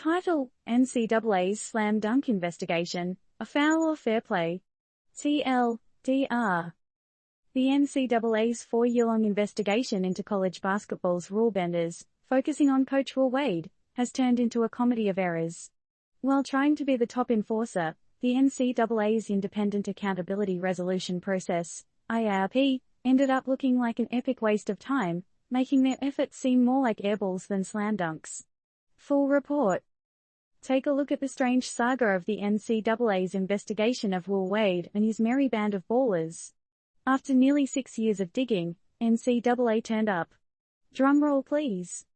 Title: NCAA's Slam Dunk Investigation, A Foul or Fair Play? TLDR. The NCAA's 4-year-long investigation into college basketball's rule benders, focusing on Coach Will Wade, has turned into a comedy of errors. While trying to be the top enforcer, the NCAA's Independent Accountability Resolution Process, IARP, ended up looking like an epic waste of time, making their efforts seem more like airballs than slam dunks. Full report. Take a look at the strange saga of the NCAA's investigation of Will Wade and his merry band of ballers. After nearly 6 years of digging, NCAA turned up. Drumroll please.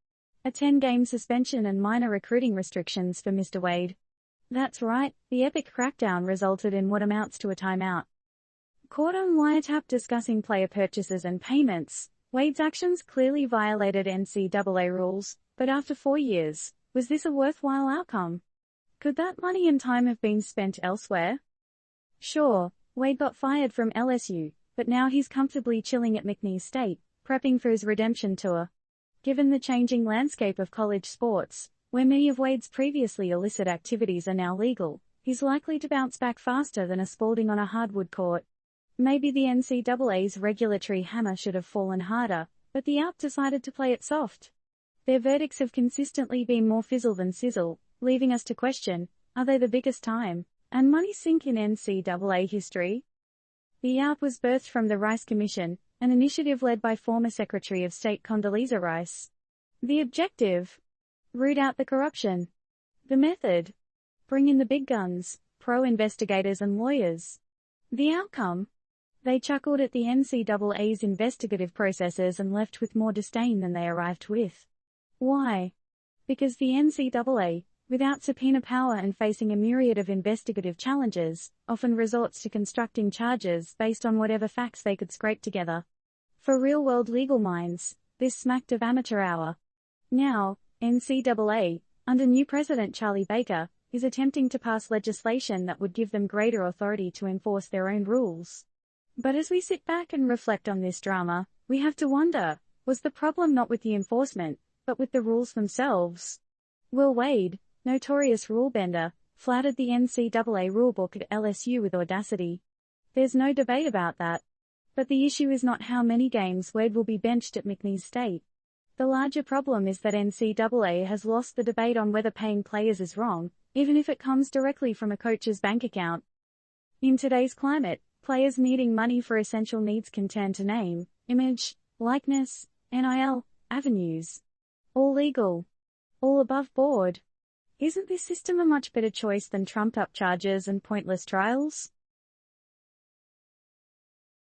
A 10-game suspension and minor recruiting restrictions for Mr. Wade. That's right, the epic crackdown resulted in what amounts to a timeout. Caught on wiretap discussing player purchases and payments, Wade's actions clearly violated NCAA rules, but after 4 years, was this a worthwhile outcome? Could that money and time have been spent elsewhere? Sure, Wade got fired from LSU, but now he's comfortably chilling at McNeese State, prepping for his redemption tour. Given the changing landscape of college sports, where many of Wade's previously illicit activities are now legal, he's likely to bounce back faster than a Spalding on a hardwood court. Maybe the NCAA's regulatory hammer should have fallen harder, but the ARP decided to play it soft. Their verdicts have consistently been more fizzle than sizzle, leaving us to question, are they the biggest time and money sink in NCAA history? The ARP was birthed from the Rice Commission, an initiative led by former Secretary of State Condoleezza Rice. The objective? Root out the corruption. The method? Bring in the big guns, pro-investigators and lawyers. The outcome? They chuckled at the NCAA's investigative processes and left with more disdain than they arrived with. Why? Because the NCAA, without subpoena power and facing a myriad of investigative challenges, often resorts to constructing charges based on whatever facts they could scrape together. For real-world legal minds, this smacked of amateur hour. Now, NCAA, under new President Charlie Baker, is attempting to pass legislation that would give them greater authority to enforce their own rules. But as we sit back and reflect on this drama, we have to wonder, was the problem not with the enforcement, but with the rules themselves? Will Wade, notorious rule bender, flouted the NCAA rulebook at LSU with audacity. There's no debate about that. But the issue is not how many games Wade will be benched at McNeese State. The larger problem is that NCAA has lost the debate on whether paying players is wrong, even if it comes directly from a coach's bank account. In today's climate, players needing money for essential needs can turn to name, image, likeness, NIL, avenues. All legal. All above board. Isn't this system a much better choice than trumped-up charges and pointless trials?